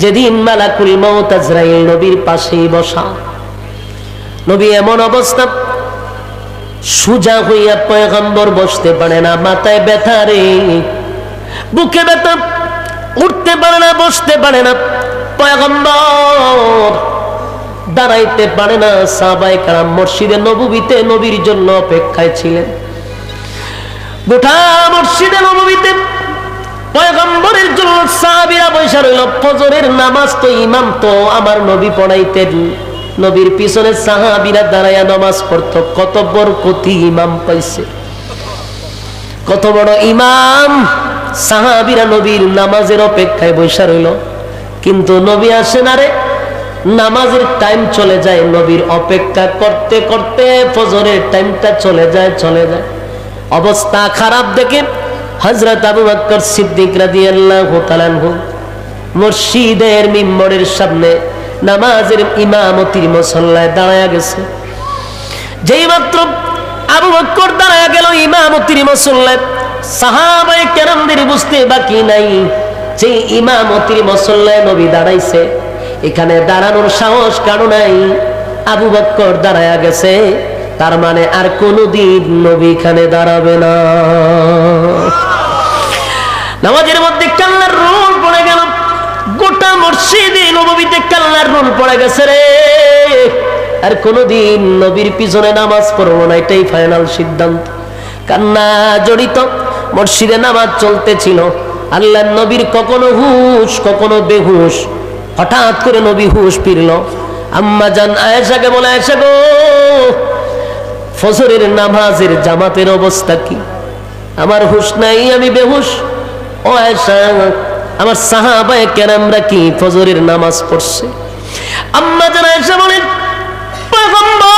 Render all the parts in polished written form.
যেদিন মালাকুল মউত আজরাইল নবীর পাশেই বসা, নবী এমন অবস্থা সুজা হইয়া পয়গম্বর বসতে পারে না, মাথায় ব্যথা রে, বুকে ব্যথা, উঠতে পারে না, বসতে পারে না। পয়গম্বর দাঁড়াইতে পারে না। সাহাবায়ে কেরাম মসজিদে নববীতে নবীর জন্য অপেক্ষায় ছিলেন। গোটা মসজিদে নববীতে পয়গম্বরের জন্য সাহাবীরা বসে রইল। ফজরের নামাজ তো ইমাম তো আমার নবী পড়াইতেন, নবীর পিছনে সাহাবীরা দাঁড়াইয়া নামাজ পড়তো। কত বরকতি ইমাম পাইছে, কত বড় ইমাম। সাহাবীরা নবীর নামাজের অপেক্ষায় বসে রইল, কিন্তু নবী আসে না রে। নামাজের টাইম চলে যায়, নবীর অপেক্ষা করতে করতে ফজরের টাইমটা চলে যায়। অবস্থা খারাপ দেখে হযরত আবু বকর সিদ্দিক রাদিয়াল্লাহু তাআলা আনহু মসজিদের মিম্বরের সামনে নামাজের ইমামতির মুসল্লায় দাঁড়ায়া গেছে। যেই মাত্র আবু বকর দাঁড়ায়া গেল ইমামতির মুসল্লায়, সাহাবায়ে কেরামদের বুঝতে বাকি নাই যে ইমামতির মুসল্লায় নবী দাঁড়াইছে, এখানে দাঁড়ানোর সাহস কারো নাই। আবু বকর দাঁড়ায়া গেছে, তার মানে আর কোনদিন নবী এখানে দাঁড়াবে না। নামাজের মধ্যে কান্নার রোল পড়ে গেল, গোটা মসজিদে নববীতে কান্নার রোল পড়ে গেছে রে। আর কোনদিন নবীর পিছনে নামাজ পড়বো না, এটাই ফাইনাল সিদ্ধান্ত। কান্না জড়িত মসজিদে নামাজ চলতেছিল। আল্লাহর নবীর কখনো হুশ কখনো বেহুশ। হঠাৎ করে নবী হুশ ফিরল। আম্মা জান আয়েশাকে বলে, আয়েশা গো, ফজরের নামাজের জামাতের অবস্থা কি? আমার হুশ নাই, আমি বেহুশ। ও আয়েশা, আমার সাহাবায়ে কেরামরা কি ফজরের নামাজ পড়ছে? আম্মা জান আয়েশা বলেন, পয়গম্বর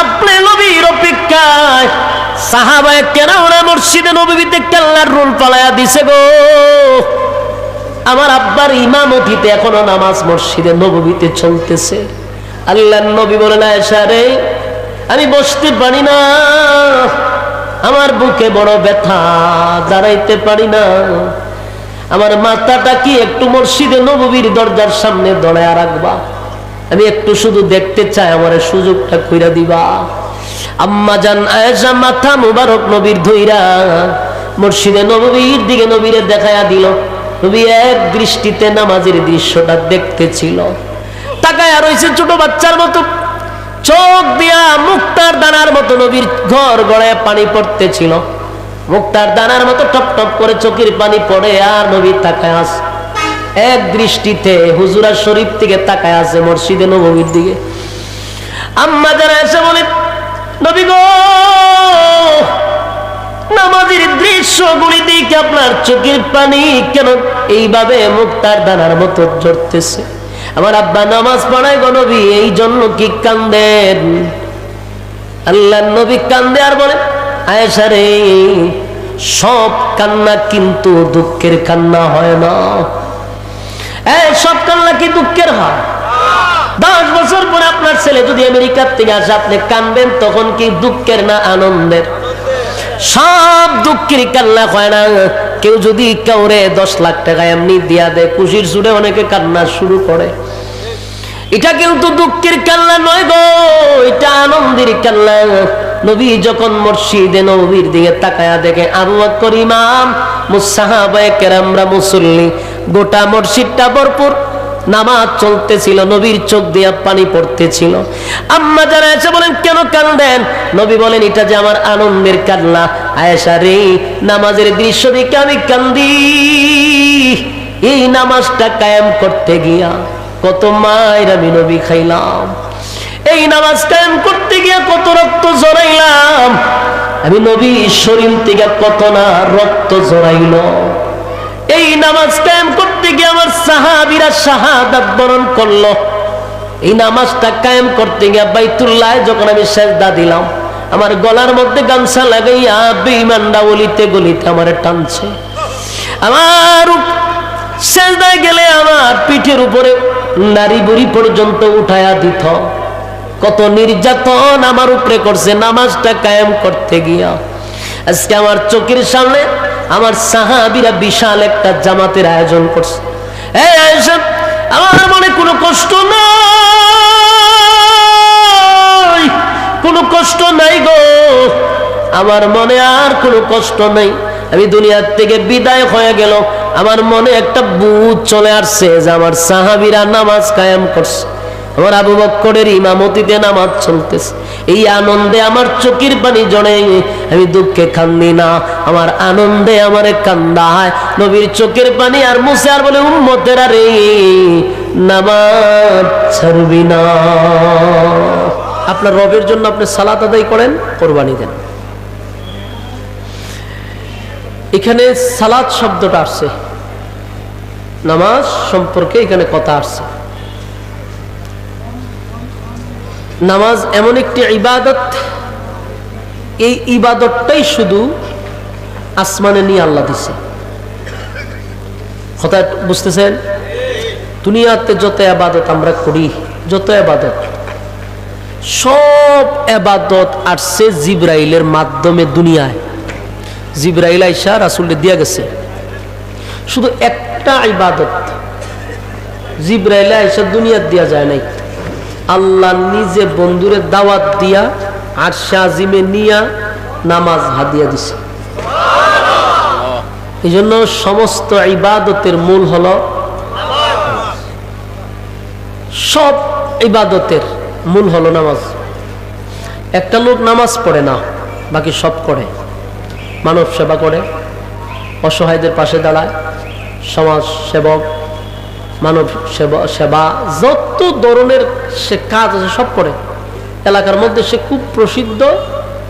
আপনি নবীর অপেক্ষায় সাহাবায়ে কেরামরা মসজিদে নববীতে কান্নার রোল পালায়া দিছে গো। আমার আব্বার ইমামতিতে এখনো নামাজ মসজিদে নববীতে চলতেছে। আল্লাহর নবী বলেন, আয়েশা রে, আমি বসতে পারি না, আমার বুকে বড় ব্যথা, দাঁড়াইতে পারি না। আমার মাথাটা কি একটু মসজিদে নববীর দরজার সামনে দড়ায়া রাখবা? আমি একটু শুধু দেখতে চাই, আমার সুযোগটা কইরা দিবা। আম্মা জান আয়েশা মাথা মুবারক নবীর ধইরা মসজিদে নববীর দিকে নবীরে দেখায়া দিল। নবী এক দৃষ্টিতে নামাজের দৃশ্যটা দেখতেছিল, তাকায়া রইছে ছোট বাচ্চার মতো, চোখ দিয়া মুক্তার দানার মতো নবীর ঘর গড়ায় পানি পড়তেছিল। মুক্তার দানার মতো টপ টপ করে চোখের পানি পড়ে, আর নবী তাকায় আছে এক দৃষ্টিতে হুজুরা শরীফ থেকে তাকায় আছে মসজিদে নববীর দিকে। আম্মা যারা এসে বলে, নবী গো, নামাজের দৃশ্যগুলি দেখে আপনার চোখের পানি কেন এইভাবে মুক্তার দানার মতো ঝরতেছে? আমার আব্বা নামাজ পড়ায় গো নবী, এই জন্য কি কান্দেন? আল্লাহর নবী কান্দে আর বলে, আয়েশা রে, সব কান্না কিন্তু দুঃখের কান্না হয় না। সব কান্না কি দুঃখের হয়? 10 বছর পরে আপনার ছেলে যদি আমেরিকার থেকে আসে, আপনি কানবেন, তখন কি দুঃখের না আনন্দের? সব দুঃখের কান্না হয় না। কেউ যদি কাউরে 10 লাখ টাকা এমনি দিয়া দেয়, খুশির সুরে অনেকে কান্না শুরু করে। এটা কিন্তু দুঃখের কান্না নয় গো, এটা আনন্দের কান্না। নবী যখন মসজিদে নববীর দিকে তাকায়া দেখে আবু বকর ইমাম, সাহাবায়ে কেরামরা মুসল্লি, গোটা মসজিদটা ভরপুর, নামাজ চলতেছিল, নবীর চোখ দিয়ে পানি পড়তেছিল। আম্মা যারা এসে বলেন, কেন কান্দেন? নবী বলেন, এটা যে আমার আনন্দের কান্না। আয়েশা রে, নামাজের দৃশ্য দেখে আমি কান্দি। এই নামাজটা কায়েম করতে গিয়া কত মায়ের আমি নবী খাইলাম, এই নামাজ কায়েম করতে গিয়া কত রক্ত জড়াইলাম, আমি নবী শরীর থেকে কত না রক্ত জড়াইল। এই নামাজ কায়েম করতে গিয়ে আমার সাহাবীরা শাহাদাত বরণ করলো। এই নামাজটা কায়েম করতে গিয়ে বাইতুল্লাহ যখন আমি সেজদা দিলাম, আমার গলার মধ্যে গামছা লাগাইয়া বেঈমানরা অলিতে গলিতে আমার টানছে। আমার সেজদায় গেলে আমার পিঠের উপরে নারী বুড়ি পর্যন্ত উঠায়া দিত। কত নির্যাতন আমার উপরে করছে নামাজটা কায়েম করতে গিয়া। আজকে আমার চোখের সামনে আমার সাহাবীরা বিশাল একটা জামাতের আয়োজন করছে। এই আয়েশা, আমার মনে কোনো কষ্ট নাই, কোনো কষ্ট নাই গো, আমার মনে আর কোনো কষ্ট নাই। আমি দুনিয়ার থেকে বিদায় হয়ে গেল, আমার মনে একটা বুঝ চলে আসছে যে আমার সাহাবীরা নামাজ কায়েম করছে, আমার আবু বকরের ইমামতিতে নামাজ চলতেছে। এই আনন্দে আমার চোখের পানি জড়ে, আমি দুঃখে কান্দি না, আমার আনন্দে আমারে কান্দায়। নবীর চোখের পানি আর মুছে আর বলে, উম্মতেরা রে, নামাজ ছাড়বি না। আপনার রবের জন্য আপনি সালাত আদায় করেন, কোরবানি দেন। এখানে সালাত শব্দটা আসছে, নামাজ সম্পর্কে এখানে কথা আসছে। নামাজ এমন একটি ইবাদত, এই ইবাদতটাই শুধু আসমানে নিয়ে আল্লাহ দিছে। কথা বুঝতেছেন? দুনিয়াতে যত ইবাদত আমরা করি, যত ইবাদত, সব ইবাদত আসছে জিবরাইলের মাধ্যমে দুনিয়ায়। জিবরাইল আইসা রাসূলকে দিয়া গেছে। শুধু একটা ইবাদত জিবরাইল আইসা দুনিয়ার দিয়া যায় নাই, আল্লাহ নিজে বন্ধুরে দাওয়াত দিয়া আরশে আজিমে নিয়া নামাজ হাদিয়া দিছে। এই জন্য সমস্ত ইবাদতের মূল হলো, সব ইবাদতের মূল হলো নামাজ। একটা লোক নামাজ পড়ে না, বাকি সব করে। মানব সেবা করে, অসহায়দের পাশে দাঁড়ায়, সমাজ সেবক, মানব সেবা, যত ধরনের সে কাজ আছে সব করে। এলাকার মধ্যে সে খুব প্রসিদ্ধ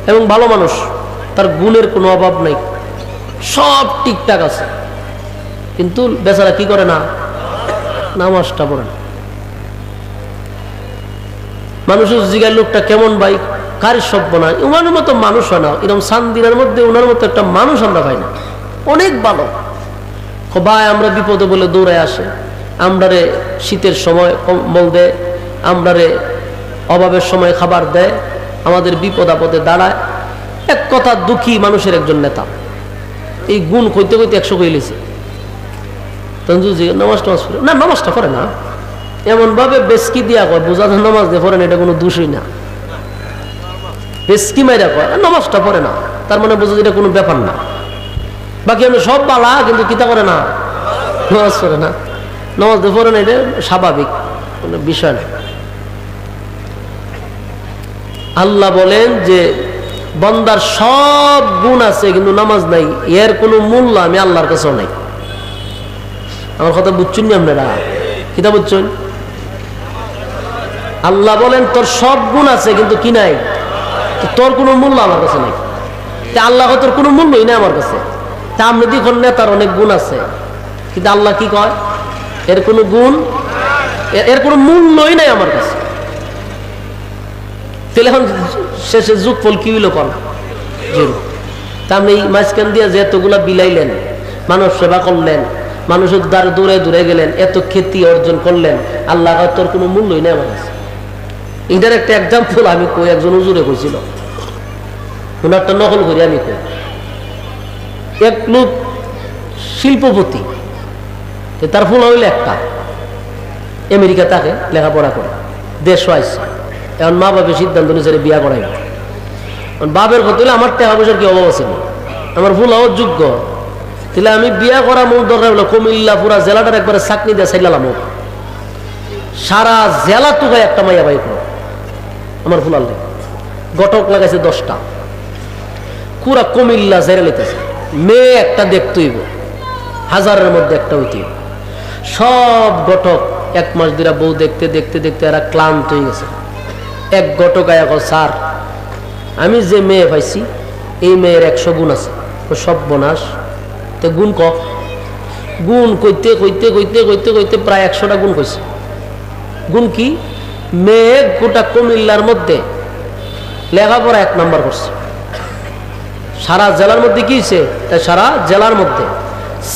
এবং ভালো মানুষ, তার গুণের কোনো অভাব নাই, সব ঠিকঠাক আছে, কিন্তু বেচারা কি করে না, নামাজটা পড়ে না। মানুষের জিগার লোকটা কেমন ভাই, কার সভ্য না, ওনার মতো মানুষ হয় না, এরকম সান্দিনার মধ্যে ওনার মতো একটা মানুষ আমরা পাই না। অনেক ভালো ভাই, আমরা বিপদে বলে দৌড়ায় আসে, আমরারে শীতের সময় কম্বল দেয়, আমরারে অভাবের সময় খাবার দেয়, আমাদের বিপদ আপদে দাঁড়ায়। এক কথা দুঃখী মানুষের একজন নেতা। এই গুণ কইতে কইতে 100 কই লিছে। নামাজ টামাজ পড়ে না, নামাজটা পড়ে না, এমন ভাবে বেসকি দিয়া কয়, বোঝা যায় নামাজ দিয়ে পড়ে না, এটা কোনো দোষই না। বেসকি মাইরা কয় নামাজটা পড়ে না, তার মানে বোঝা যায় এটা কোনো ব্যাপার না। বাকি আমরা সব বালা, কিন্তু কিতা করে না, নামাজ পড়ে না, নামাজ দিয়ে পড়ে না, এটা স্বাভাবিক কোনো বিষয় না। আল্লাহ বলেন যে বান্দার সব গুণ আছে কিন্তু নামাজ নাই, এর কোনো মূল্য আমি আল্লাহর কাছেও নাই। আমার কথা বুঝছেন না আপনারা? কিতা বুঝছেন? আল্লাহ বলেন তোর সব গুণ আছে কিন্তু কি নাই, তোর কোনো মূল্য আমার কাছে নাই। আল্লাহ তোর কোনো মূল্যই নাই আমার কাছে। তা আমরা দেখুন নেতার অনেক গুণ আছে, কিন্তু আল্লাহ কি কয়, এর কোনো গুণ, এর কোনো মূল্যই নাই আমার কাছে। তাহলে এখন শেষে যুগফল কি হইল কন, জিরো। তা আপনি এই মাঝখান দিয়ে যে এতগুলা বিলাইলেন, মানব সেবা করলেন, মানুষের দ্বারা দূরে দূরে গেলেন, এত খ্যাতি অর্জন করলেন, আল্লাহ তোর কোনো মূল্যই নেই আমার কাছে। এটার একটা এক্সাম্পল আমি কই, একজন হুজুরে কইছিল, ওনারটা নকল করি আমি কই। এক লোক শিল্পপতি, তার ফুল হইলে একটা, আমেরিকা তাকে লেখাপড়া করে, দেশ আসছে। এখন মা বাপের সিদ্ধান্ত অনুসারে বিয়া করাই, বাপের কথা হলে আমার টাকা পয়সার কি অভাব আছে, আমার ফুল হওয়ার যোগ্য, তাহলে আমি বিয়া করা মোট দরকার হলো কুমিল্লা পুরা জেলাটার একবারে চাকরি দিয়ে চাইলাম, সারা জেলা টুকায় একটা মাইয়া বাই করো আমার ফুলাল, গটক লাগাইছে 10টা, পুরা কুমিল্লা জেরা লিতেছে, মেয়ে একটা দেখতেই, হাজারের মধ্যে একটা হইতে, সব গটক 1 মাস ধরে বউ দেখতে দেখতে দেখতে এরা ক্লান্ত হয়ে গেছে। এক গটক আয়া কয়, স্যার আমি যে মেয়ে পাইছি এই মেয়ের 100 গুণ আছে। সব বনাস তো গুণ গুণ কইতে কইতে কইতে কইতে কইতে প্রায় 100টা গুণ কইছে। গুণ কি? মেয়ে গোটা কুমিল্লার মধ্যে লেখাপড়া 1 নম্বর করছে, সারা জেলার মধ্যে কি হয়েছে, সারা জেলার মধ্যে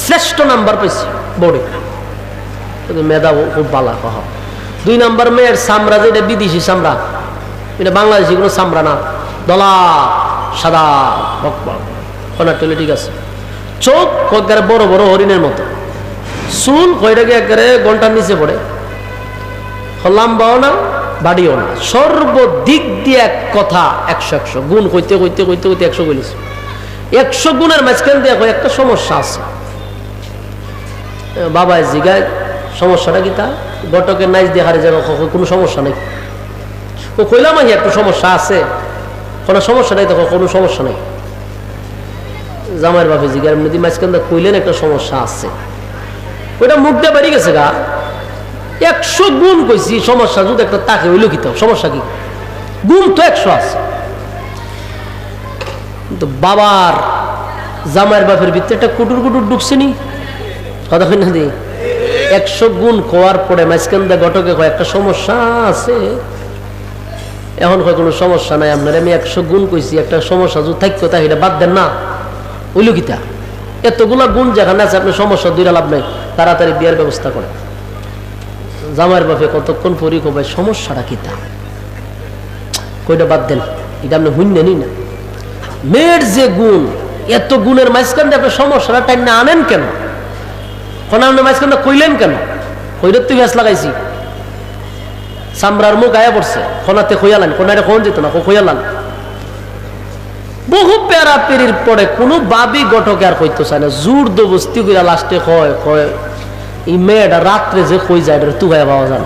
শ্রেষ্ঠ নাম্বার পেয়েছে বোর্ডে, মেধা খুব ভালো কহ। 2 নম্বর মেয়ের চামড়া, যেটা বিদেশি চামড়া, এটা বাংলাদেশি কোনো চামড়া না, দলা সাদা বকবক, ঠিক আছে। চোখ কয়েকবারে বড় বড় হরিণের মতো, চুল কয়টাকে একেবারে ঘন্টার নিচে পড়ে, লম্বাও না বাড়িও না, সর্বদিক দিয়ে এক কথা 100 গুণ কইতে কইতে কইতে কইতে 100 বলেছে। 100 গুণের মাঝখান দিয়ে একটা সমস্যা আছে। বাবা জিগায় সমস্যাটা কি? তা ঘটকের নাইজ দিয়ে হারে যাবে, কোনো সমস্যা নেই। ও কইলাম একটু সমস্যা আছে, কোনো সমস্যা নেই, তখন কোনো সমস্যা নেই। জামাইয়ের বাপে জিগার এমনি মাঝখান দিয়ে কইলেন একটা সমস্যা আছে, ওইটা মুখ দিয়ে বেরিয়ে গেছে গা। 100 গুণ কইছি সমস্যা, যদি একটা তাকে হইল কি, সমস্যা কি? গুণ তো 100 আছে, কিন্তু বাবার জামাইয়ের বাপের ভিতরে একটা কুটুর কুটুর ঢুকছে নি, কথা কই না দি। 100 গুণ কোয়ার পরে মাঝখান দিয়ে ঘটকে কয় একটা সমস্যা আছে, এখন কয় কোনো সমস্যা নাই আপনার, আমি 100 গুণ কইছি, একটা সমস্যা যদি থাকতো তা এটা বাদ দেন না, হইল কিতা? এতগুলা গুণ যেখানে আছে আপনার সমস্যা দুইটা লাভ নাই, তাড়াতাড়ি বিয়ের ব্যবস্থা করে। জামাইয়ের বাপে কতক্ষণ পরি কো ভাই সমস্যাটা কিতা, কইটা বাদ দেন, এটা আপনি হুইনেনি না। মেয়ের যে গুণ, এত গুণের মাঝখান দিয়ে আপনার সমস্যাটা টাইম না আনেন কেন? কোন আপনি মাঝখানটা কইলেন কেন? কইলে তুই ভ্যাস লাগাইছি, চামড়ার মুখ গায়ে পড়ছে, খনাতে খইয়ালান, কোনারে কোন যেত না, খইয়ালান। বহু পেরা পেরির পরে কোনো বাবি গটকে আর কইতে চায় না, জোর দবস্তি কইরা লাস্টে কয় কয় এই মেয়েটা রাত্রে যে কই যায় তু গায়ে পাওয়া যায়।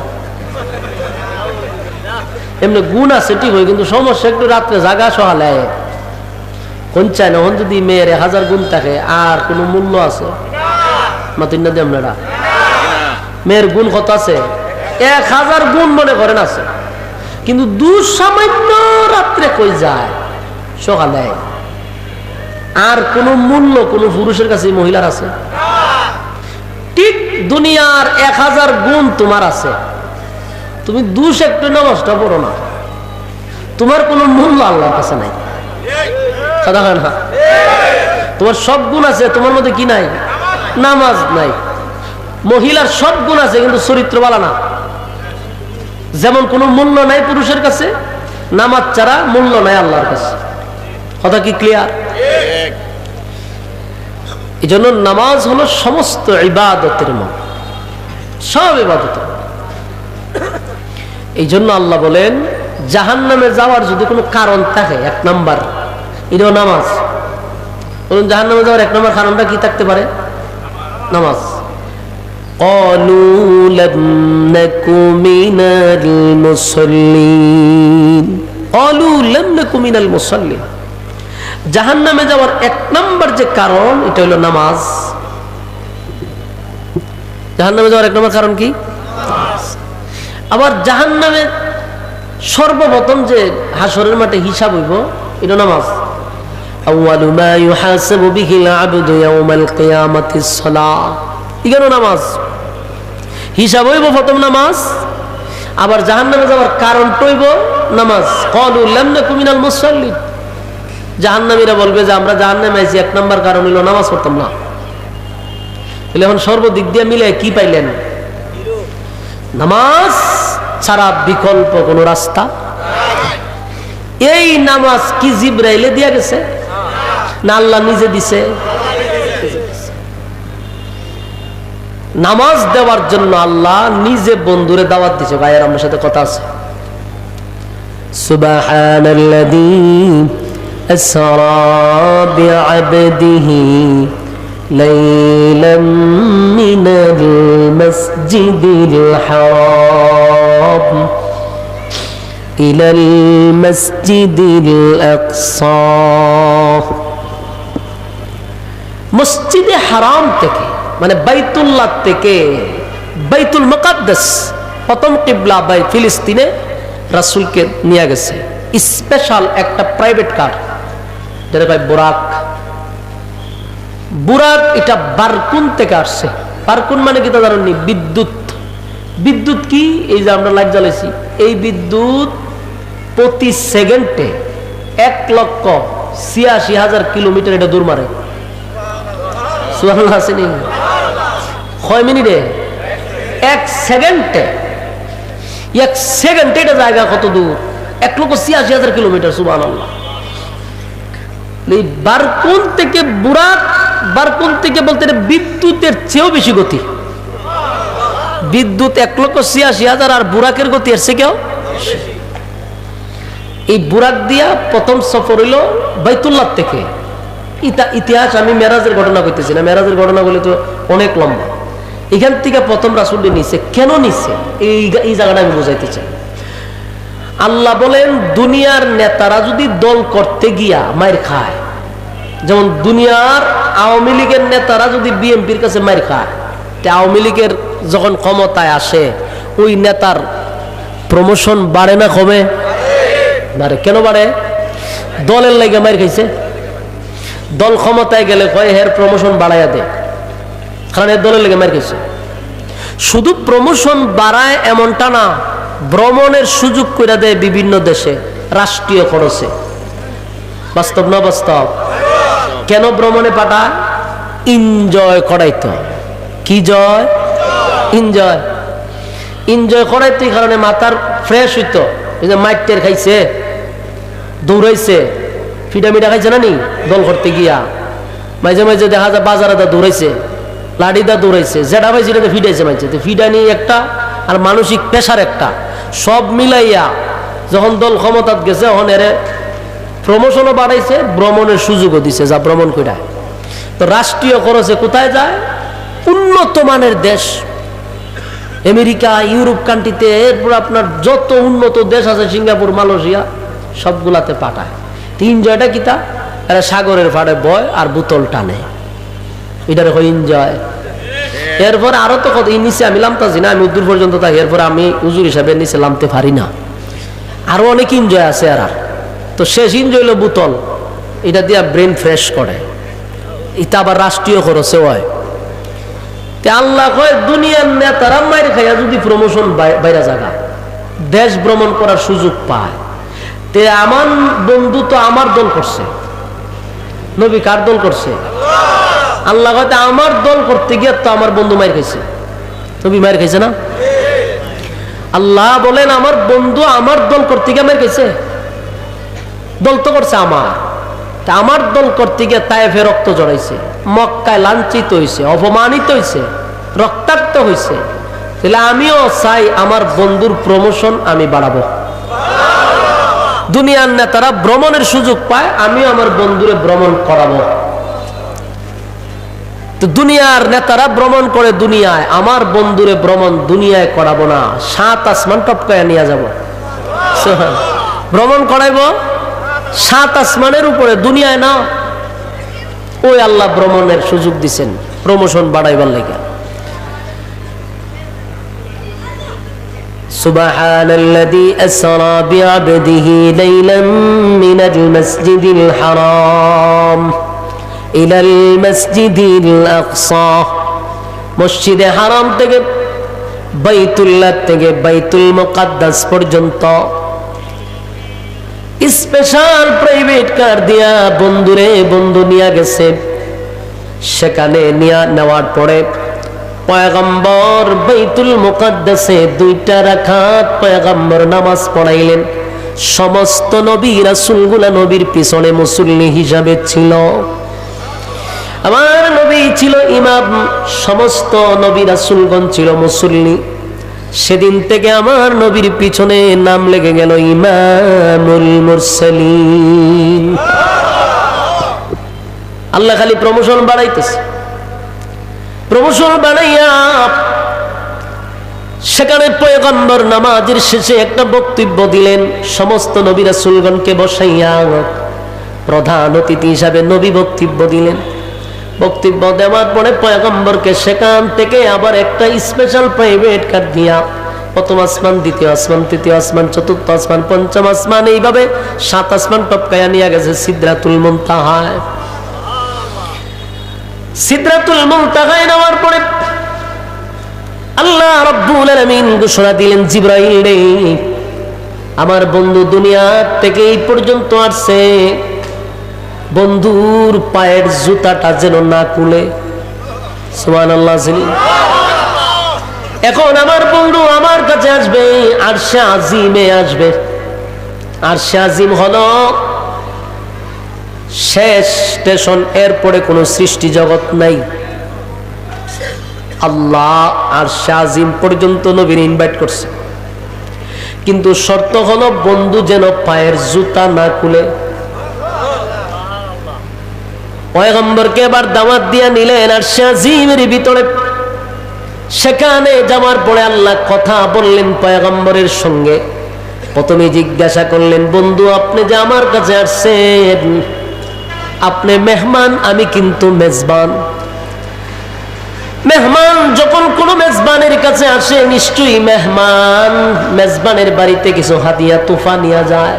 এমনি গুণ আছে ঠিক হয়, কিন্তু সমস্যা একটু রাত্রে জাগা সহালে কোন চায় না। হন যদি মেয়ের 1000 গুণ থাকে, আর কোনো মূল্য আছে? মাতিন না দিয়ে আপনারা মেয়ের গুণ কত আছে? 1000 গুণ মনে করেন আছে, কিন্তু দুঃসামান্য রাত্রে কই যায় সকালে, আর কোন মূল্য কোন পুরুষের কাছে মহিলার আছে? ঠিক দুনিয়ার 1000 গুণ তোমার আছে, তুমি দুষ একটু নামাজটা পড়ো না, তোমার কোন মূল্য আল্লাহর কাছে নাই। কথা হয় না? তোমার সব গুণ আছে, তোমার মধ্যে কি নাই? নামাজ নাই। মহিলার সব গুণ আছে, কিন্তু চরিত্র ভালো না। যেমন কোনো মূল্য নাই পুরুষের কাছে, নামাজ ছাড়া মূল্য নাই আল্লাহর কাছে। কথা কি ক্লিয়ার? এই জন্য নামাজ হলো সমস্ত ইবাদতের মূল, সব ইবাদতের। এই জন্য আল্লাহ বলেন জাহান্নামে যাওয়ার যদি কোনো কারণ থাকে, 1 নাম্বার এটাও নামাজ। বলুন জাহান্নামে যাওয়ার 1 নাম্বার কারণটা কি থাকতে পারে? নামাজ। قالوا لم نك من المصلين قالوا لم نك من المصلين। জাহান্নামে যাওয়ার 1 নাম্বার যে কারণ, এটা হলো নামাজ। জাহান্নামে যাওয়ার 1 নাম্বার কারণ কি? আবার জাহান্নামে সর্বপ্রথম যে হাসরের মাঠে হিসাব হইব, এটা নামাজ। আউয়ালু মা ইউহাসাবু বিহিল আবদু ইয়াউমাল কিয়ামাতিস সালাহ, এখানে নামাজ হিসাব হইব প্রথম নামাজ। আবার জাহান্নামে যাওয়ার কারণ হইব নামাজ। ক্বালু লাম নাকু মিনাল মুসাল্লিন, জাহান্নামীরা বলবে যে আমরা জাহান্নামে আইছি 1 নাম্বার কারণ হলো নামাজ পড়তাম না। তাহলে এখন সর্বদিক দিয়ে মিলে কি পাইলেন? নামাজ ছাড়া বিকল্প কোনো রাস্তা। এই নামাজ কি জিবরাইলে দিয়া গেছে না আল্লাহ নিজে দিছে? নামাজ দেওয়ার জন্য আল্লাহ নিজে বন্ধুরে দাওয়াত দিছে। ভাইয়ের আমার সাথে কথা আছে। সুবহানাল্লাযী আসরা বিআবদিহি লাইলাম মিনাল মাসজিদিল হারাম ইলাল মাসজিদিল আকসা। মসজিদে হারাম থেকে মানে বাইতুল্লাহ থেকে বাইতুল মুকাদ্দাস, প্রথম কিবলা বাই ফিলিস্তিনে রাসূলকে নিয়ে গেছে স্পেশাল একটা প্রাইভেট কার, যেটা কয় বুরাক। বুরাক এটা বারকুন থেকে আসছে। বারকুন মানে কি তা জানেননি? বিদ্যুৎ। বিদ্যুৎ কি? এই যে আমরা লাইট জ্বালাইছি, এই বিদ্যুৎ প্রতি সেকেন্ডে 1,86,000 কিলোমিটার এটা দূর মারে। সুবহানাল্লাহ আসেনি? কয় মিনিটে? 1 সেকেন্ডে। 1 সেকেন্ডে এটা জায়গা কত দূর? 1,86,000 কিলোমিটার। সুবহানাল্লাহ। এই বারকুন থেকে বুরাক বারকুন থেকে বলতে বিদ্যুতের চেয়েও বেশি গতি। বিদ্যুৎ 1,86,000 আর বুরাকের গতি এসছে কেউ। এই বুরাক দিয়া প্রথম সফর হইল বাইতুল্লাহ থেকে। ইতিহাস আমি মেরাজের ঘটনা কইতেছি না, মেরাজের ঘটনা বলে তো অনেক লম্বা। এখান থেকে প্রথম রাসূলকে নিছে, কেন নিছে এই জায়গাটা আমি বুঝাইতে চাই। আল্লাহ বলেন দুনিয়ার নেতারা যদি দল করতে গিয়া মার খায়, যেমন দুনিয়ার আওয়ামী লীগের নেতারা যদি বিএনপির কাছে মার খায়, আওয়ামী লীগের যখন ক্ষমতায় আসে ওই নেতার প্রমোশন বাড়ে না কমে? বাড়ে। কেন বাড়ে? দলের লাগে মার খাইছে। দল ক্ষমতায় গেলে কয় হের প্রমোশন বাড়াইয়া দে, কারণ এর দলের লাগে মার খাইছে। শুধু প্রমোশন বাড়ায় এমনটা না, ভ্রমণের সুযোগ করে দেয় বিভিন্ন দেশে রাষ্ট্রীয় খরচে। বাস্তব না বাস্তব? কেন ভ্রমণে পাঠায়? এনজয় করাইতো। কি জয়? এনজয়। এনজয় করাইতে কারণে মাথার ফ্রেশ হইতো। এই যে মাইটের খাইছে, দৌড়াইছে, ফিডা খাইছে না নি দল করতে গিয়া, মাঝে মাঝে দেখা যায় বাজারে দৌড়াইছে, লাঠিদা দৌড়াইছে, যেটা ভাই সেটাতে ফিডাইছে মাঝে ফিডা নিয়ে একটা, আর মানসিক পেশার একটা, সব মিলাইয়া যখন দল ক্ষমতাত গেছে তখন এর প্রমোশনও বাড়াইছে, ভ্রমণের সুযোগও দিছে, যা ভ্রমণ কইরায়। তো রাষ্ট্রীয় খরচে কোথায় যায়? উন্নত মানের দেশ, আমেরিকা, ইউরোপ কান্ট্রিতে, এরপর আপনার যত উন্নত দেশ আছে, সিঙ্গাপুর, মালয়েশিয়া, সবগুলাতে পাঠায়। এনজয়টা কিতা? এরা সাগরের ফাড়ে বয় আর বোতল টানে, এটার এনজয়। এরপরে আরো তো কত নিচে আমি নামতাছি না, আমি দূর পর্যন্ত থাকি, এরপরে আমি হুজুর হিসাবে নিচে নামতে পারি না। আরো অনেক এনজয় আছে এরা। তো শেষ এনজয় হলো বোতল, এটা দিয়ে ব্রেন ফ্রেশ করে, এটা আবার রাষ্ট্রীয় খরচে হয়। আল্লাহ কয় দুনিয়ার নেতারা মাইর খাইয়া যদি প্রমোশন বাইরে জায়গা দেশ ভ্রমণ করার সুযোগ পায়, তে আমার বন্ধু তো আমার দল করছে। নবী কার দল করছে? আল্লাহ কয় আমার দল করতে গিয়ে তো আমার বন্ধু মাইর খাইছে। নবী মাইর খাইছে না? আল্লাহ বলেন আমার বন্ধু আমার দল করতে গিয়ে মাইর খাইছে। দল তো করছে আমার দল করতে গিয়ে তায়েফে রক্ত জড়াইছে, মক্কায় লাঞ্ছিত হয়েছে, অপমানিত হয়েছে, রক্তাক্ত হয়েছে। তাহলে আমিও চাই আমার বন্ধুর প্রমোশন আমি বাড়াবো। দুনিয়ার নেতারা ভ্রমণের সুযোগ পায়, আমিও আমার বন্ধুরে ভ্রমণ করাবো। তো দুনিয়ার নেতারা ভ্রমণ করে দুনিয়ায়, আমার বন্ধুরে ভ্রমণ দুনিয়ায় করাবো না, 7 আসমান টপকায় নিয়ে যাব। ভ্রমণ করাইবো 7 আসমানের উপরে, দুনিয়ায় না। ওই আল্লাহ ভ্রমণের সুযোগ দিছেন প্রমোশন বাড়াইবার লাগে। সুবহানাল্লাযী আসরা বিআবদিহি লাইলাম মিনাল মাসজিদিল হারাম ইলাল মাসজিদিল আকসা। মসজিদে হারাম থেকে, বাইতুল্লাহ থেকে বাইতুল মুকাদ্দাস পর্যন্ত স্পেশাল প্রাইভেট কার দিয়া বন্ধু নিয়ে গেছে। সেখানে নেওয়ার পরে পয়গম্বর বাইতুল মুকাদ্দাসে 2 রাকাত পয়গম্বর নামাজ পড়াইলেন। সমস্ত নবী রাসূলগুলা নবীর পিছনে মুসল্লি হিসাবে ছিল। আমার নবী ছিল ইমাম, সমস্ত নবী রাসূলগণ ছিল মুসল্লি। সেদিন থেকে আমার নবীর পিছনে নাম লেগে গেল ইমামুল মুরসালিন। আল্লাহ খালি প্রমোশন বাড়াইতেছে, প্রমোশন বাড়াইয়া সেখানে পয়গম্বর নামাজের শেষে একটা বক্তব্য দিলেন। সমস্ত নবী রাসূলগণকে বসাইয়া প্রধান অতিথি হিসাবে নবী বক্তব্য দিলেন। বক্তব্য দেওয়ার পরে পয়গম্বরকে সেখান থেকে আবার একটা স্পেশাল প্রাইভেট কার দিয়া প্রথম আসমান, দ্বিতীয় আসমান, তৃতীয় আসমান, চতুর্থ আসমান, পঞ্চম আসমান, এইভাবে 7 আসমান টপকায়া নিয়ে গেছে সিদরাতুল মুনতাহায়। সিদরাতুল মুনতাহায় নেওয়ার পরে আল্লাহ রাব্বুল আলামিন ঘোষণা দিলেন, জিবরাইল রে, আমার বন্ধু দুনিয়া থেকে এই পর্যন্ত আসছে, বন্ধুর পায়ের জুতাটা যেন না খুলে। সুবহানাল্লাহ। এখন আমার বন্ধু আমার কাছে আসবে, আরশে আজিমে আসবে। আরশে আজিম হলো শেষ স্টেশন, এরপরে কোনো সৃষ্টি জগৎ নাই। আল্লাহ আর শাজিম পর্যন্ত নবীর ইনভাইট করছে, কিন্তু শর্ত হলো বন্ধু যেন পায়ের জুতা না খুলে। পয়গম্বরকে এবার দাওয়াত দিয়া নিলেন আর শাজিমের ভিতরে। সেখানে যাওয়ার পরে আল্লাহ কথা বললেন পয়গম্বরের সঙ্গে। প্রথমে জিজ্ঞাসা করলেন, বন্ধু আপনি যে আমার কাছে আসছেন, আপনি মেহমান, আমি কিন্তু মেজবান। মেহমান যখন কোনো মেজবানের কাছে আসে, নিশ্চয়ই মেজবানের বাড়িতে কিছু হাদিয়া তোফা নিয়ে যায়।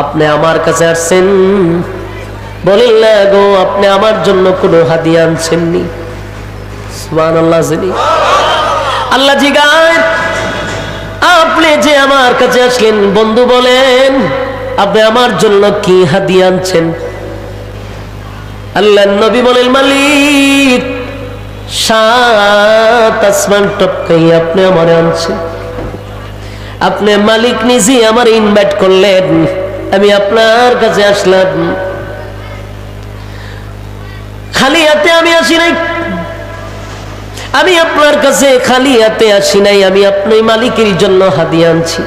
আপনি আমার কাছে আসছেন, বলেন না গো আপনি আমার জন্য কোনো হাদিয়া আনছেননি? সুবহানাল্লাহ। আল্লাহ জিগায়, আপনি যে আমার কাছে আসলেন, বন্ধু বলেন আপনি আমার জন্য কি হাদিয়া আনছেন? আল্লাহর নবী বলেন, মালিক 7 আসমান টপকাই আপনি আমারে আনছেন। আপনি মালিক নিজে আমার ইনভাইট করলেন, আমি আপনার কাছে আসলাম। খালি হাতে আমি আসি নাই, আমি আপনার কাছে খালি হাতে আসি নাই, আমি আপনি মালিকের জন্য হাদিয়া আনছি।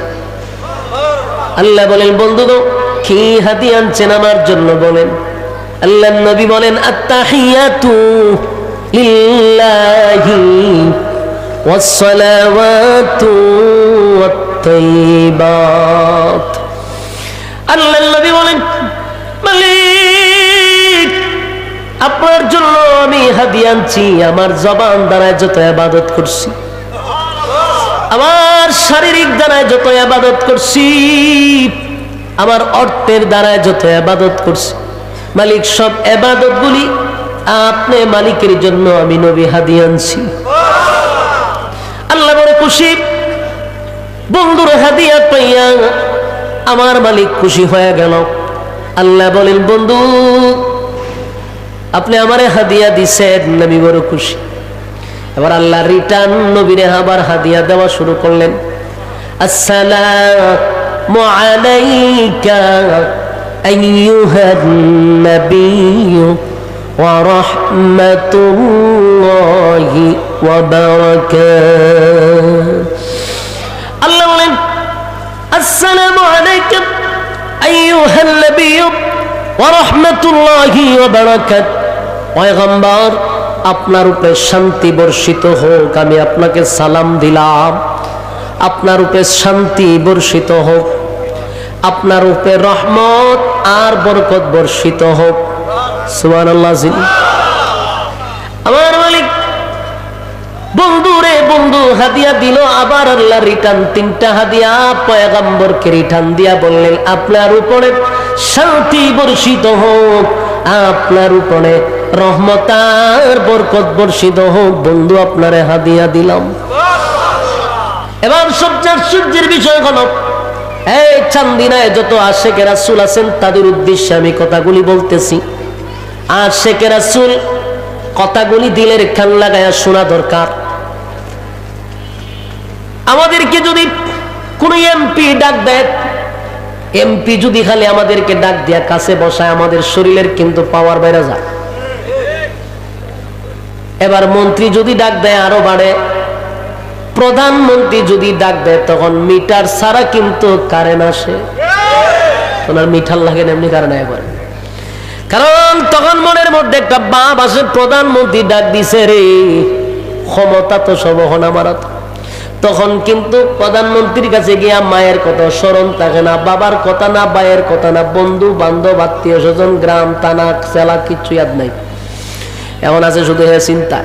আল্লাহ বলেন, বন্ধু গো কি হাদিয়া আনছেন আমার জন্য বলেন? আল্লাহর নবী বলেন, আত্তাহিয়াতু লিল্লাহি ওয়াস সালাওয়াতু ওয়াত তাইয়িবাত। আল্লাহর নবী বলেন, মালিক আপনার জন্য আমি হাদিয়া আনছি। আমার জবান দ্বারায় যত ইবাদত করছি, আমার শারীরিক দ্বারায় যত ইবাদত করছি, আমার অর্থের দ্বারায় যত ইবাদত করছি, মালিক সব ইবাদতগুলি আপনি মালিকের জন্য আমি নবী হাদিয়া আনছি। আল্লাহ বড় খুশি, বন্ধুর হাদিয়া পাইয়া আমার মালিক খুশি হয়ে গেল। আল্লাহ বলেন, বন্ধু আপনি আমারে হাদিয়া দিছেন, আমি বড় খুশি। এবার আল্লাহ রিটার্ন নবীরে আবার হাদিয়া দেওয়া শুরু করলেন। আসসালামু আলাইকা আইয়ুহান নাবিয়্যু ওয়া রাহমাতুল্লাহি ওয়া বারাকাতুহু। আল্লাহ বলেন, আসসালামু আলাইকা আইয়ুহান নাবিয়্যু ওয়া রাহমাতুল্লাহি ওয়া বারাকাতুহু। পয়গম্বর আপনার উপরে শান্তি বর্ষিত হোক, আমি আপনাকে সালাম দিলাম। আপনার উপরে শান্তি বর্ষিত হোক, আপনার উপরে রহমত আর বরকত বর্ষিত হোক। সুবহানাল্লাহ। আমার মালিক বন্ধু রে বন্ধু হাদিয়া দিল। আবার আল্লাহ রিটার্ন 3টা হাদিয়া পয়গম্বরকে রিটার্ন দিয়া বললেন, আপনার উপরে শান্তি বর্ষিত হোক, আপনার উপরে রহমত আর বরকত বর্ষিত হোক, বন্ধু আপনারে হাদিয়া দিলাম। এবার সবচেয়ে আশ্চর্যের বিষয় হলো, এই চান্দিনায় যত আশেকে রাসূল আছেন তাদের উদ্দেশ্যে আমি কথাগুলি বলতেছি। আশেকে রাসূল কথাগুলি দিলের কান লাগায়া শোনা দরকার। আমাদেরকে যদি কোন এমপি ডাক দেয়, এমপি যদি খালি আমাদেরকে ডাক দিয়া কাছে বসায়, আমাদের শরীরের কিন্তু পাওয়ার বেড়ে যায়। এবার মন্ত্রী যদি ডাক দেয় আরো বাড়ে, প্রধানমন্ত্রী যদি ডাক দেয় তখন মিটার ছাড়া কিন্তু কারেন্ট আসে। ওনার মিটার লাগে না, এমনি কারেন্ট আয় করে। কারণ তখন মনের মধ্যে একটা ভাব আসে, প্রধানমন্ত্রী ডাক দিছে রে, ক্ষমতা তো সব হন আমার। তখন কিন্তু প্রধানমন্ত্রীর কাছে গিয়া মায়ের কথা স্মরণ থাকে না, বাবার কথা না, ভাইয়ের কথা না, বন্ধু বান্ধব আত্মীয় স্বজন গ্রাম থানা জেলা কিচ্ছু ইয়াদ নাই। এমন আছে শুধু হে চিন্তা।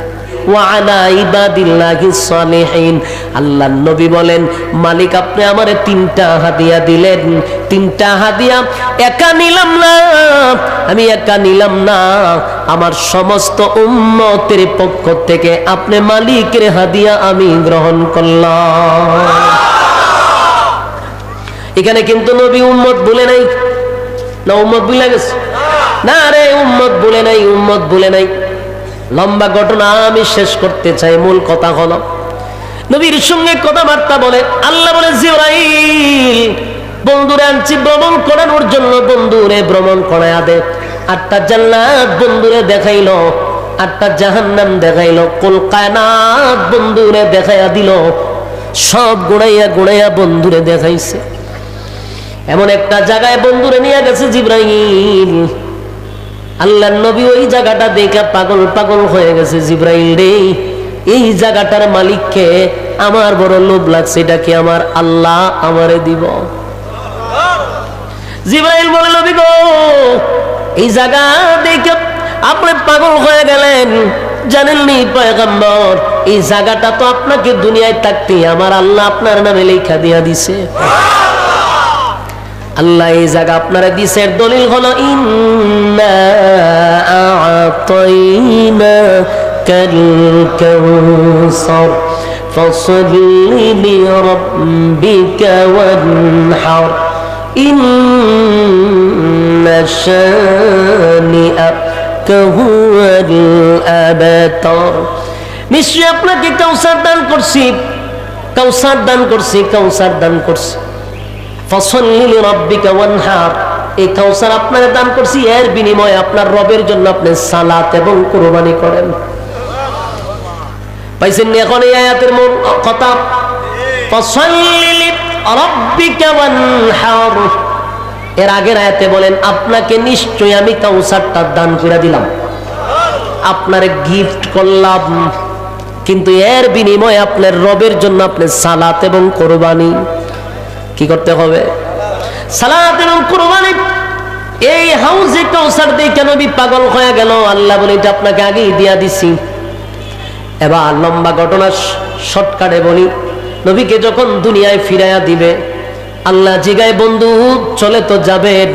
ওয়ালা ইবাদিল্লাহিস সালিহিন। আল্লাহর নবী বলেন, মালিক আপনি আমারে 3টা হাদিয়া দিলেন। 3টা হাদিয়া একা নিলাম না, আমি একা নিলাম না, আমার সমস্ত উম্মতের পক্ষ থেকে আপনি মালিকের হাদিয়া আমি গ্রহণ করলাম। এখানে কিন্তু নবী উম্মত বলে নাই, না উম্মত ভুলে গেছে? না রে, উম্মত বলে নাই, উম্মত বলে নাই। লম্বা ঘটনা আমি শেষ করতে চাই। মূল কথা হলো, নবীর সঙ্গে কথাবার্তা বলে আল্লাহ বলে, জিবরাইল বন্ধুরে আনছি ভ্রমণ করানোর জন্য, বন্ধুরে ভ্রমণ করায়া দে। 8টা জান্নাত বন্ধুরে দেখাইলো, 8টা জাহান্নাম দেখাইলো, কুল কায়নাত বন্ধুরে দেখাইয়া দিল, সব গুড়াইয়া গুড়াইয়া বন্ধুরে দেখাইছে। এমন একটা জায়গায় বন্ধুরে নিয়ে গেছে জিবরাইল। আল্লাহর নবী ওই জায়গাটা দেখে পাগল পাগল হয়ে গেছে। জিবরাইল রে, এই জায়গাটার মালিককে, আমার বড় লোভ লাগছে, এটা কি আমার আল্লাহ আমারে দিব? জিবরাইল বলে, নবী গো, এই জায়গা দেখে আপনি পাগল হয়ে গেলেন, জানেননি পয়গম্বর, এই জায়গাটা তো আপনাকে দুনিয়ায় থাকতে আমার আল্লাহ আপনার নামে লেখা দিয়া দিছে। আল্লাহ এই জায়গা আপনারা দিছে, দলিল হলো ইন্না আ'তাইনাকাল কাউসার ফাসল্লি লিরাব্বিকা ওয়ানহার ইন্না শানিআকা হুয়াল আবতার। নিশ্চয় আপনাকে কাউসার দান করছি, কাউসার দান করছি, কাউসার দান করছি। ফাসল্লি লিরাব্বিকা ওয়ানহার, এই কাউসার আপনারা দান করছি, এর বিনিময়ে আপনার রবের জন্য আপনি সালাত এবং কুরবানি করেন। পাইছেন এখন এই আয়াতের মূল কথা, ফাসল্লি লিরাব্বিকা ওয়ানহার। এর আগের আয়াতে বলেন আপনাকে নিশ্চয় আমি কাউসারটা দান করে দিলাম, আপনারে গিফট করলাম, কিন্তু এর বিনিময়ে আপনার রবের জন্য আপনি সালাত এবং কুরবানি কি করতে হবে? সালাত এবং কুরবানি। এই হাউজে কাউসার দেখে নবী পাগল হয়ে গেল। আল্লাহ বলে, এটা আপনাকে আগেই দিয়া দিছি। এবার লম্বা ঘটনা শর্টকাটে বলি, নবীকে যখন দুনিয়ায় ফিরাইয়া দিবে, আল্লাহ জিগায়, বন্ধু চলে তো যাবেন,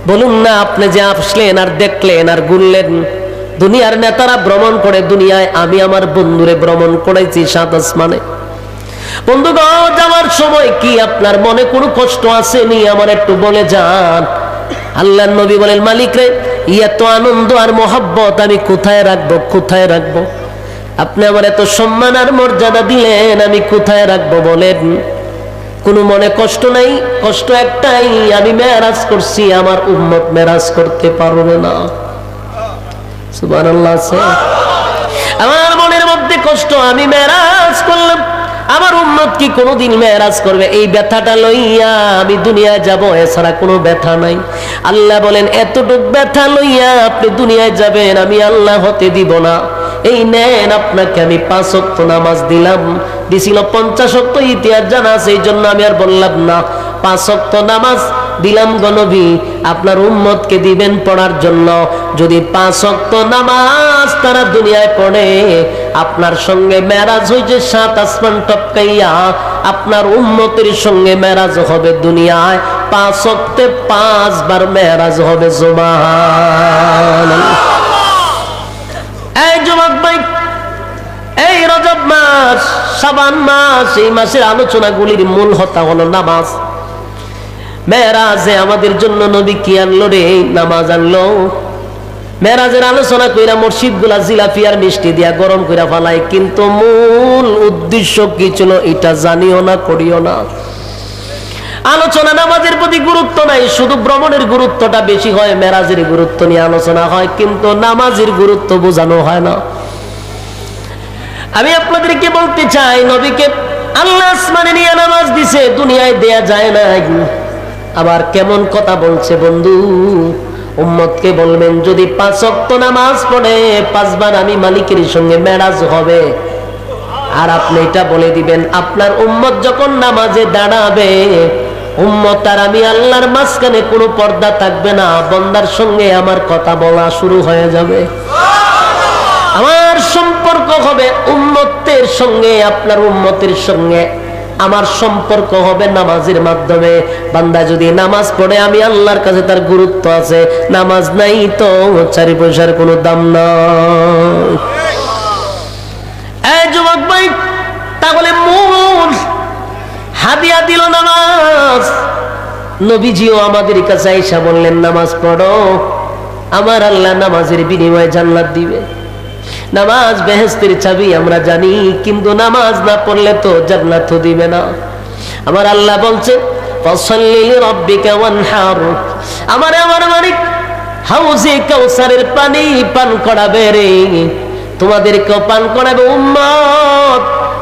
বলুন না আপনি যে আসলেন আর দেখলেন আর ঘুরলেন, দুনিয়ার নেতারা ভ্রমণ করে দুনিয়ায়, আমি আমার বন্ধুরে ভ্রমণ করেছি 7 আসমানে। বন্ধুগণ, যাওয়ার সময় কি আপনার মনে কোনো কষ্ট আসেনি? আমার একটু বলে যান। আল্লাহর নবী বলেন, মালিক রে, এত আনন্দ আর মহব্বত আমি কোথায় রাখবো, কোথায় রাখবো? আপনি আমার এত সম্মান আর মর্যাদা দিলেন, আমি কোথায় রাখবো বলেন? কোনো মনে কষ্ট নাই, কষ্ট একটাই, আমি মেরাজ করছি, আমার উম্মত মেরাজ করতে পারবে না। সুবহানাল্লাহ। আমার মনের মধ্যে কষ্ট, আমি মেরাজ করলাম, আমার উম্মত কি কোনোদিন মেরাজ করবে? এই ব্যথাটা লইয়া আমি দুনিয়ায় যাব, এছাড়া কোনো ব্যথা নাই। আল্লাহ বলেন, এতটুক ব্যথা লইয়া আপনি দুনিয়ায় যাবেন, আমি আল্লাহ হতে দিব না। এই নেন, আপনাকে আমি 5 ওয়াক্ত নামাজ দিলাম, দিছিল 50 ওয়াক্ত, ইতিহাস জানা আছে, এই জন্য আমি আর বললাম না। 5 ওয়াক্ত নামাজ দিলাম গো নবী, আপনার উম্মতকে দিবেন পড়ার জন্য। যদি 5 ওয়াক্ত নামাজ তারা দুনিয়ায় পড়ে, আপনার সঙ্গে মেরাজ হইছে 7 আসমান টপকাইয়া, আপনার উম্মতের সঙ্গে মেরাজ হবে দুনিয়ায় 5 ওয়াক্তে 5 বার মেরাজ হবে। সুবহানাল্লাহ। এই যুবক ভাই, এই রজব মাস, শাবান মাস, এই মাসের আলোচনাগুলির মূল হতা হলো নামাজ। মেরাজে আমাদের জন্য নবী কি আনলো রে? নামাজ আনলো। মেরাজের আলোচনা কইরা মসজিদগুলা জিলাপি আর মিষ্টি দিয়া গরম কইরা ফেলায়, কিন্তু মূল উদ্দেশ্য কি ছিল এটা জানিও না, করিও না। আলোচনা নামাজের প্রতি গুরুত্ব নাই, শুধু ভ্রমণের গুরুত্বটা বেশি হয়, মেরাজের গুরুত্ব নিয়ে আলোচনা হয়, কিন্তু নামাজের গুরুত্ব বোঝানো হয় না। আমি আপনাদেরকে বলতে চাই, নবীকে আল্লাহ আসমানে নিয়ে নামাজ দিছে, দুনিয়ায় দেয়া যায় না। আবার কেমন কথা বলছে বন্ধু, উম্মতকে বলবেন যদি 5 ওয়াক্ত নামাজ পড়ে 5 বার আমি মালিকের সঙ্গে মেরাজ হবে। আর আপনি এটা বলে দিবেন, আপনার উম্মত যখন নামাজে দাঁড়াবে, উম্মত আর আমি আল্লাহর মাঝখানে কোনো পর্দা থাকবে না, বান্দার সঙ্গে আমার কথা বলা শুরু হয়ে যাবে। আমার সম্পর্ক হবে উম্মতের সঙ্গে, আপনার উম্মতের সঙ্গে আমার সম্পর্ক হবে নামাজের মাধ্যমে। বান্দা যদি নামাজ পড়ে, আমি আল্লাহর কাছে তার গুরুত্ব আছে, নামাজ নাই তো 4 পয়সার কোনো দাম নাই। এই যুবক ভাই, তাহলে মূল হাদিয়া দিল নামাজ। নবীজিও আমাদের কাছে আয়েশা বললেন, নামাজ পড়ো, আমার আল্লাহ নামাজের বিনিময়ে জান্নাত দিবে। নামাজ বেহেশতের চাবি আমরা জানি, কিন্তু নামাজ না পড়লে তো জান্নাত দিবে না। আমার আল্লাহ বলছে, ফাসাল্লি লিরাব্বিকা ওয়ানহার। আমার মালিক হাউজে কাউসারের পানি পান করাবে রে, তোমাদেরকেও পান করাবে উম্মত।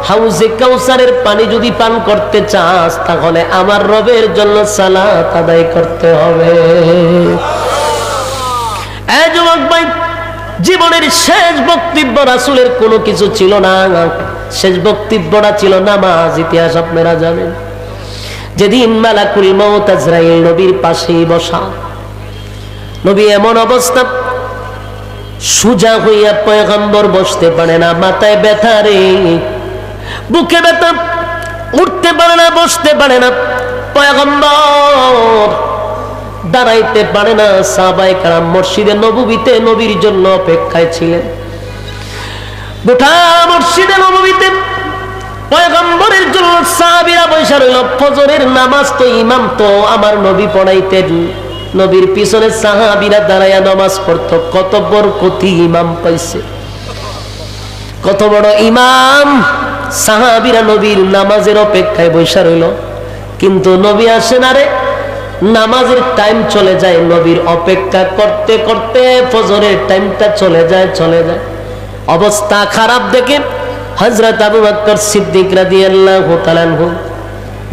হাউজে কাউসারের পানি যদি পান করতে চাস তাহলে আমার রবের জন্য সালাত আদায় করতে হবে। এই যুবক ভাই, জীবনের শেষ বক্তব্য রাসূলের কোনো কিছু ছিল না, শেষ বক্তব্যটা ছিল নামাজ। ইতিহাস আপনারা জানেন, যেদিন মালাকুল মউত আজরাইল নবীর পাশেই বসা, নবী এমন অবস্থা সুজা হইয়া পয়গম্বর বসতে পারে না, মাথায় ব্যথা রে, বুকে ব্যথা, উঠতে পারে না, বসতে পারে না। পয়গম্বর দাঁড়াইতে পারে না। সাহাবায়ে কেরাম মসজিদে নববীতে নবীর জন্য অপেক্ষায় ছিলেন। গোটা মসজিদে নববীতে পয়গম্বরের জন্য সাহাবীরা বসে রইল। ফজরের নামাজ তো ইমাম তো আমার নবী পড়াইতেন, নবীর পিছনে সাহাবীরা দাঁড়াইয়া নামাজ পড়তো। কত বরকতি ইমাম পাইছে, কত বড় ইমাম। সাহাবীরা নবীর নামাজের অপেক্ষায় বসে রইল, কিন্তু নবী আসে না রে। নামাজের টাইম চলে যায়, নবীর অপেক্ষা করতে করতে ফজরের টাইমটা চলে যায়। অবস্থা খারাপ দেখে হযরত আবু বকর সিদ্দিক রাদিয়াল্লাহু তাআলা আনহু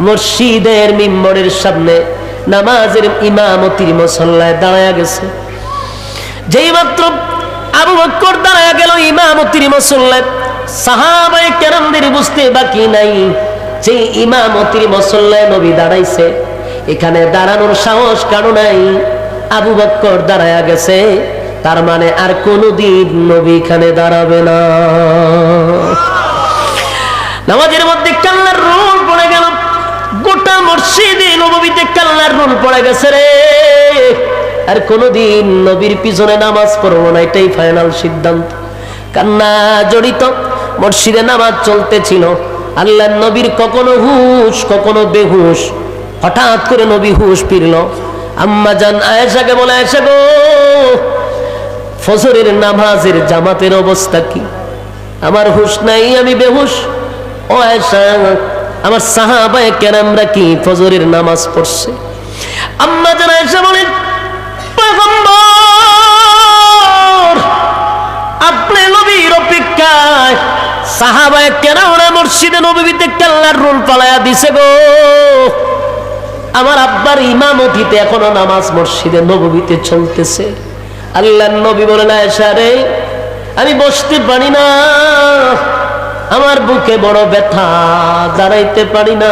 মসজিদের মিম্বরের সামনে নামাজের ইমামতির মুসল্লায় দাঁড়ায়া গেছে। যেই মাত্র আবু বকর দাঁড়ায়া গেল ইমামতির মুসল্লায়, সাহাবায়ে কেরামদের বুঝতে বাকি নাই যে ইমামতির মুসল্লায় নবী দাঁড়াইছে, এখানে দাঁড়ানোর সাহস কারো নাই। আবু বকর দাঁড়ায়া গেছে, তার মানে আর কোনদিন নবী এখানে দাঁড়াবে না। নামাজের মধ্যে কান্নার রোল পড়ে গেল, গোটা মসজিদে নববীতে কান্নার রোল পড়ে গেছে রে। আর কোনদিন নবীর পিছনে নামাজ পড়বো না, এটাই ফাইনাল সিদ্ধান্ত। কান্না জড়িত মসজিদে নামাজ চলতেছিল। আল্লাহর নবীর কখনো হুশ কখনো বেহুশ। হঠাৎ করে নবী হুশ ফিরল। আম্মা জান আয়েশাকে বলে, আয়েশা গো, ফজরের নামাজের জামাতের অবস্থা কি? আমার হুশ নাই, আমি বেহুশ। ও আয়েশা, আমার সাহাবায়ে কেরামরা কি ফজরের নামাজ পড়ছে? আম্মা জান আয়েশা বলেন, পয়গম্বর আপনি নবীর অপেক্ষায় সাহাবায়ে কেরামরা মসজিদে নববীতে কান্নার রোল পালায়া দিছে গো। আমার আব্বার ইমামতিতে এখনো নামাজ মসজিদে নববীতে চলতেছে। আল্লাহর নবী বলেন, আয়েশা রে, আমি বসতে পারি না, আমার বুকে বড় ব্যথা, দাঁড়াইতে পারি না।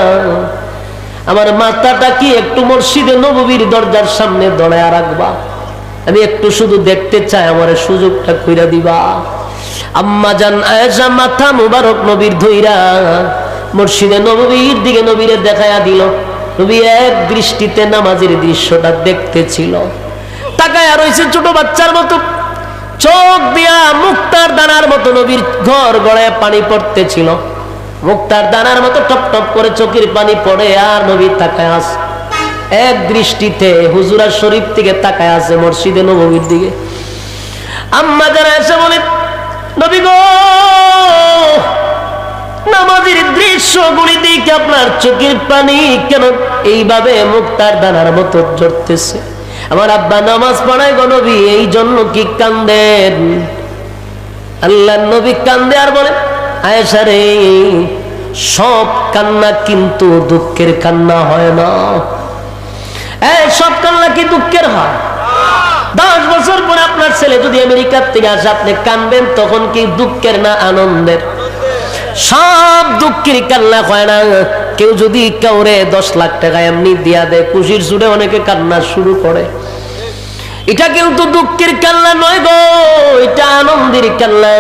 আমার মাথাটা কি একটু মসজিদে নববীর দরজার সামনে দড়ায়া রাখবা? আমি একটু শুধু দেখতে চাই, আমার সুযোগটা কইরা দিবা। আম্মা জান আয়েশা মাথা মুবারক নবীর ধইরা মসজিদে নববীর দিকে নবীরে দেখায়া দিল। নবী এক দৃষ্টিতে নামাজের দৃশ্যটা দেখতেছিল, তাকায়া রয়েছে ছোট বাচ্চার মতো, চোখ দিয়া মুক্তার দানার মতো নবীর ঘর গড়ায় পানি পড়তেছিল। মুক্তার দানার মতো টপ টপ করে চোখের পানি পড়ে, আর নবী তাকায় আছে এক দৃষ্টিতে হুজুরা শরীফ থেকে তাকায় আছে মসজিদে নববীর দিকে। আম্মা যারা এসে বলে, নবী গো, নামাজের দৃশ্যগুলি দেখে আপনার চোখের পানি কেন এইভাবে মুক্তার দানার মতো ঝরতেছে? আমার আব্বা নামাজ পড়ায় গো নবী, এই জন্য কি কান্দেন? আল্লাহর নবী কান্দে আর বলে, আয়েশা রে, সব কান্না কিন্তু দুঃখের কান্না হয় না। এই সব কান্না কি দুঃখের হয়? 10 বছর পরে আপনার ছেলে যদি আমেরিকার থেকে আসে, আপনি কানবেন, তখন কি দুঃখের না আনন্দের? সব দুঃখের কান্না হয় না। কেউ যদি কাউরে 10 লাখ টাকা এমনি দিয়া দেয়, খুশির সুরে অনেকে কান্না শুরু করে। এটা কিন্তু দুঃখের কান্না নয় গো, এটা আনন্দের কান্না।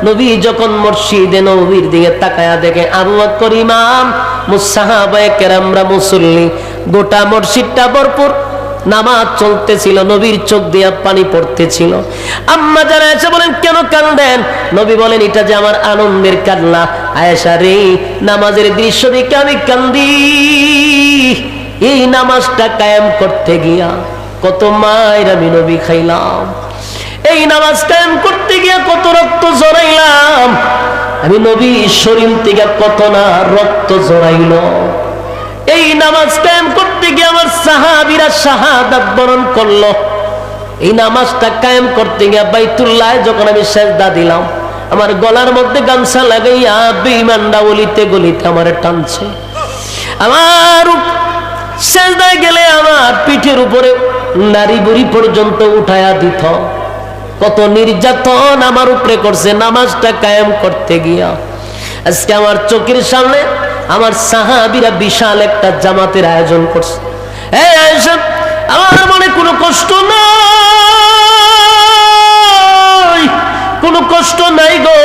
নবী যখন মসজিদে নববীর দিকে তাকায়া দেখে আবু বকর ইমাম, সাহাবায়ে কেরামরা মুসল্লি, গোটা মসজিদটা ভরপুর, নামাজ চলতেছিল, নবীর চোখ দিয়া পানি পড়তেছিল। আম্মা যারা এসে বলেন, কেন কান্দেন? নবী বলেন, এটা যে আমার আনন্দের কান্না। আয়েশা রে, নামাজের দৃশ্য দেখে আমি কান্দি। এই নামাজটা কায়েম করতে গিয়া কত মায়ের আমি নবী খাইলাম, এই নামাজ কায়েম করতে গিয়া কত রক্ত জড়াইলাম, আমি নবী শরীর থেকে কত না রক্ত জড়াইল। এই নামাজ কায়েম করতে গিয়ে আমার সাহাবীরা শাহাদাত বরণ করলো। এই নামাজটা কায়েম করতে গিয়ে বাইতুল্লাহ যখন আমি সেজদা দিলাম, আমার গলার মধ্যে গামছা লাগাইয়া বেঈমানরা গলিতে গলিতে আমার টানছে। আমার সেজদায় গেলে আমার পিঠের উপরে নারী বুড়ি পর্যন্ত উঠায়া দিত। কত নির্যাতন আমার উপরে করছে নামাজটা কায়েম করতে গিয়া। আজকে আমার চোখের সামনে আমার সাহাবীরা বিশাল একটা জামাতের আয়োজন করছে। আমার মনে কোনো কষ্ট নাই, কোনো কষ্ট নাই গো,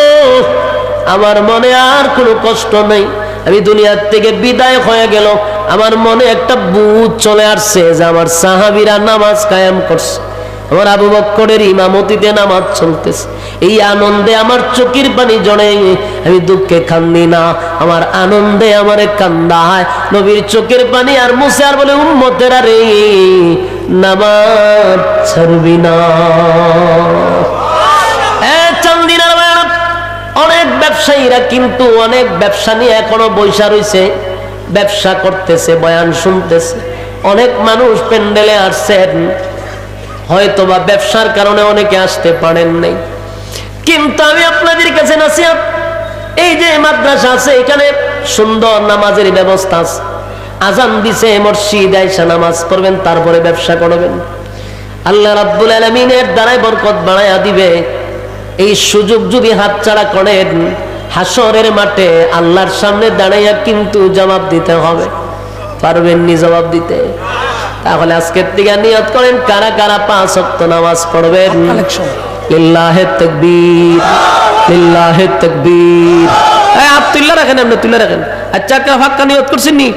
আমার মনে আর কোনো কষ্ট নাই। আমি দুনিয়ার থেকে বিদায় হয়ে গেল, আমার মনে একটা বুঝ চলে আসছে যে আমার সাহাবীরা নামাজ কায়েম করছে, আমার আবু বকরের ইমামতিতে নামাজ চলতেছে। এই আনন্দে আমার চোখের পানি জড়ে, আমি দুঃখে কান্দি না, আমার আনন্দে আমারে কান্দায়। নবীর চোখের পানি আর মুছে আর বলে, উম্মতেরা রে নামাজ ছাড়বি না। চান্দিনার অনেক ব্যবসায়ীরা কিন্তু অনেক ব্যবসা নিয়ে এখনো বৈশা রয়েছে, ব্যবসা করতেছে, বয়ান শুনতেছে। অনেক মানুষ প্যান্ডেলে আসছেন, হয়তোবা ব্যবসার কারণে অনেকে আসতে পারেন নাই, কিন্তু আমি আপনাদের কাছে নসিহত, এই যে মাদ্রাসা আছে এখানে সুন্দর নামাজের ব্যবস্থা আছে। আজান দিছে, মসজিদে আইসা নামাজ পড়বেন, তারপরে ব্যবসা করবেন। আল্লাহ রাব্বুল আলামিনের দ্বারাই বরকত বাড়ায়া দিবে। এই সুযোগ যদি হাতছাড়া করেন, হাসরের মাঠে আল্লাহর সামনে দাঁড়াইয়া কিন্তু জবাব দিতে হবে। পারবেন নি জবাব দিতে? তাহলে আজকের থেকে নিয়ত করেন কারা কারা 5 ওয়াক্ত নামাজ পড়বেন। লিল্লাহে তাকবীর, লিল্লাহে তাকবীর। হাত তুলে রাখেন, আপনি তুলে রাখেন। আচ্ছা, কে ফাঁকা নিয়ত করছেন নি?